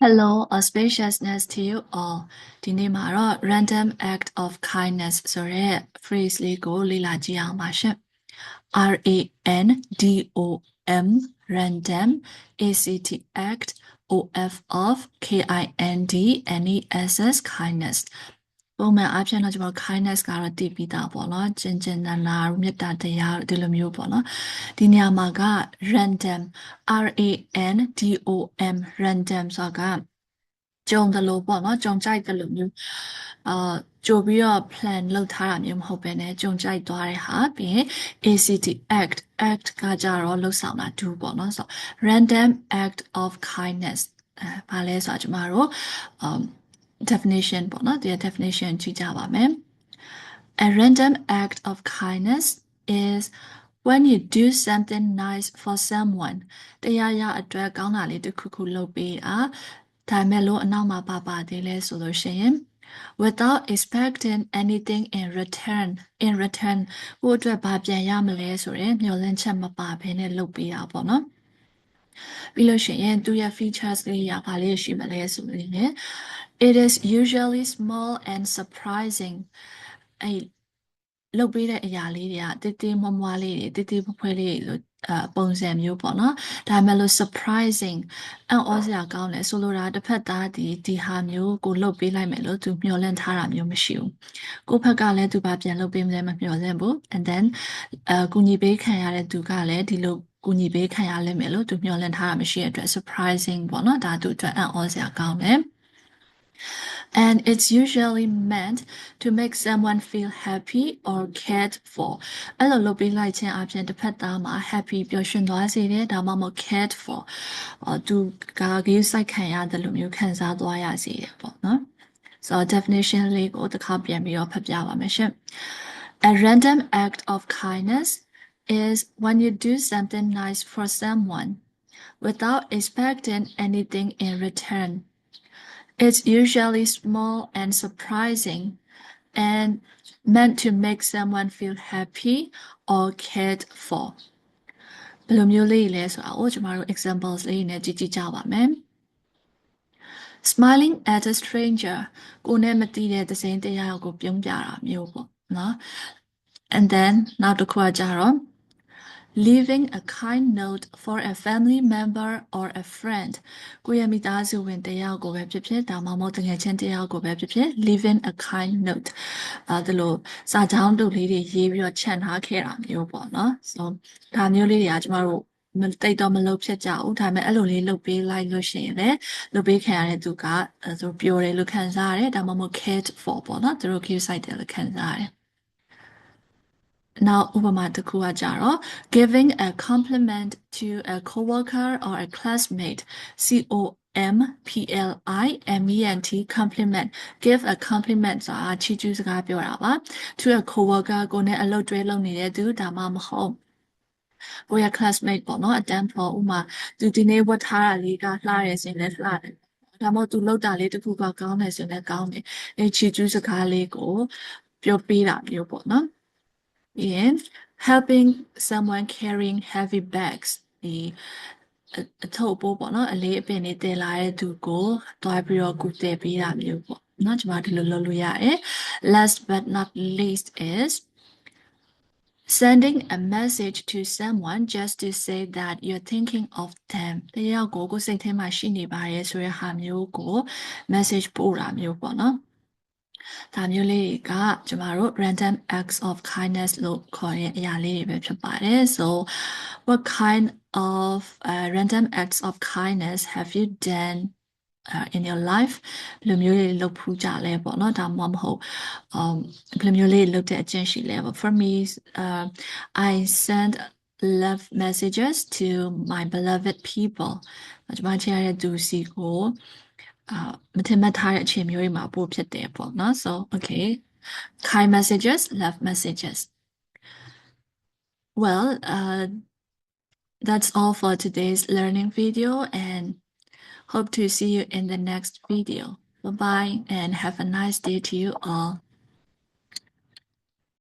Hello, auspiciousness to you all. ဒီနေ့မှာတော့ random act of kindness ဆိုတဲ့ phrase လေးကိုလေ့လာကြည့်အောင်ပါရှင့် RANDOM random ACT act OF KIND NESS kindness ပုံမှန်အားဖြင့်တော့ကျွန်တော် kindness ကတော့တည်ပြီးသားပေါ့နော်ကျင်ကျင်နာနာမေတ္တာတရားဒီလိုမျိုးပေါ့နော်ဒီနေရာမှာက random RANDOM random ဆိုတာကကြုံတယ်လို့ပေါ့နော်ကြုံကြိုက်တယ်လို့မျိုးကြိုပြီးတော့ plan လုပ်ထားတာမျိုးမဟုတ်ဘဲနဲ့ကြုံကြိုက်သွားတဲ့ဟာပြီးရင် ACT act ကကြတော့လှုပ်ဆောင်တာ do ပေါ့နော်ဆိုတော့ random act of kindness ဘာလဲဆိုတော့ကျမတို့definition ပေါ့နော်ဒီ definition ကြည့်ကြပါမယ် A random act of kindness is when you do something nice for someone တရားရအတွက်ကောင်းတာလေးတစ်ခုခုလုပ်ပေးတာဒါမဲ့လို့အနောက်မှာပါသေးလဲဆိုလို့ရှိရင် without expecting anything in return ကိုအတွက်ဘာပြန်ရမလဲဆိုရင်မျှော်လင့်ချက်မပါဘဲနဲ့လုပ်ပေးတာပေါ့နော်ပြီးလို့ရှိရင်သူရဲ့ features လေးရပါလေးရှိမလဲဆိုရင် It is usually small and surprising အဲ့လုပ်ပေးတဲ့အရာလေးတွေကတေးမွားလေးတွေတေးဖွဲလေးတွေလို့ပုံစံမျိုးပေါ့နော်ဒါမှမဟုတ် surprising အံ့ဩစရာကောင်းတယ်ဆိုလိုတာတစ်ဖက်သားဒီဟာမျိုးကိုလုပ်ပေးလိုက်မယ်လို့သူမျှော်လင့်ထားတာမျိုးမရှိဘူးကိုယ့်ဘက်ကလည်းသူဘာပြန်လုပ်ပေးမလဲမမျှော်လင့်ဘူး and then ကူညီပေးခံရတဲ့သူကလည်းဒီလိုကူညီပေးခံရလိမ့်မယ်လို့သူမျှော်လင့်ထားတာမရှိတဲ့အတွက် surprising ပေါ့နော်ဒါသူအတွက်အံ့ဩစရာကောင်းတယ်And it's usually meant to make someone feel happy or cared for အဲ့လိုလုပ်ပေးလိုက်ခြင်းအပြင်တစ်ဖက်သားမှာ happy ပျော်ရွှင်သွားစေတယ်ဒါမှမဟုတ် cared for သူကဂရုစိုက်ခံရတယ်လို့မျိုးခံစားသွားရစေတယ်ပေါ့နော် So definition လေးကိုတစ်ခါပြန်ပြီးတော့ဖတ်ပြပါမယ်ရှင် A random act of kindness is when you do something nice for someone without expecting anything in return It's usually small and surprising and meant to make someone feel happy or cared for. ဘယ်လိုမျိုးလေးလဲဆိုတာကိုကျွန်တော်တို့ examples လေးနဲ့ကြည့်ကြပါမယ် Smiling at a stranger ကိုနဲ့မသိတဲ့သစင်းတရားကိုပြုံးပြတာမျိုးပေါ့နော် And then နောက်တစ်ခုကကြတော့Leaving a kind note for a family member or a friend ကိုယ့်ရဲ့မိသားစုဝင်တယောက်ကိုပဲဖြစ်ဖြစ်ဒါမှမဟုတ်တကယ်ချင်းတယောက်ကိုပဲဖြစ်ဖြစ် leaving a kind note ဒါလိုစာကြောင်းတုပ်လေးတွေရေးပြီးတော့ချန်ထားခဲ့တာမျိုးပေါ့နော် so ဒါမျိုးလေးတွေကကျမတို့တိတ်တော့မလုပ်ဖြစ်ကြဘူးဒါပေမဲ့အဲ့လိုလေးလုပ်ပေးလိုက်လို့ရှိရင်လည်းလုပ်ပေးခံရတဲ့သူကသူပျော်တယ်လို့ခံစားရတယ်ဒါမှမဟုတ် cared for ပေါ့နော်သူတို့ cute side တယ်လို့ခံစားရတယ်Now, ဥပမာတစ်ခုကကြတော့ giving a compliment to a coworker or a classmate COMPLIMENT compliment give a compliment ဆိုတာချီးကျူးစကားပြောတာပါ to a coworker ကိုနဲ့အလုပ်တွဲလုပ်နေတဲ့သူဒါမှမဟုတ်ကိုယ့်ရဲ့ classmate ပေါ့နော်အတန်းဖော်ဥမာသူဒီနေ့ဝတ်ထားတာလေးကလှရဲဆိုရင်လည်းလှတယ်ဒါမှမဟုတ်သူလုပ်တာလေးတစ်ခုကကောင်းတယ်ဆိုရင်လည်းကောင်းတယ်အဲချီးကျူးစကားလေးကိုပြောပေးတာမျိုးပေါ့နော်in helping someone carrying heavy bags ဒီအထုပ်ပိုးပေါ့နော်အလေးအပင်တွေတည်လာတဲ့သူကိုတွားပြီးတော့ကူတည်ပေးတာမျိုးပေါ့နော်ကျွန်မဒီလိုလုပ်လို့ရတယ် last but not least is sending a message to someone just to say that you're thinking of them တယောက်ကိုစိတ်ထဲမှာရှိနေပါရဲ့ဆိုတဲ့ဟာမျိုးကို message ပို့တာမျိုးပေါ့နော်ဒါမျိုးလေးကကျမတို့ random acts of kindness လို့ခေါ်တဲ့အရာလေးတွေပဲဖြစ်ပါတယ် so what kind of random acts of kindness have you done in your life ဘယ်လိုမျိုးလေးလုပ်ဖူးကြလဲပေါ့နော်ဒါမှမဟုတ်ဘယ်လိုမျိုးလေးလုပ်တဲ့အကျင့်ရှိလဲပေါ့ for me I send love messages to my beloved people ကျွန်မချစ်ရတဲ့သူစီကိုမထင်မှတ်ထားတဲ့အချိန်မျိုးတွေမှာပို့ဖြစ်တယ်ပေါ့နော် so okay kind messages love messages well that's all for today's learning video and hope to see you in the next video bye bye and have a nice day to you all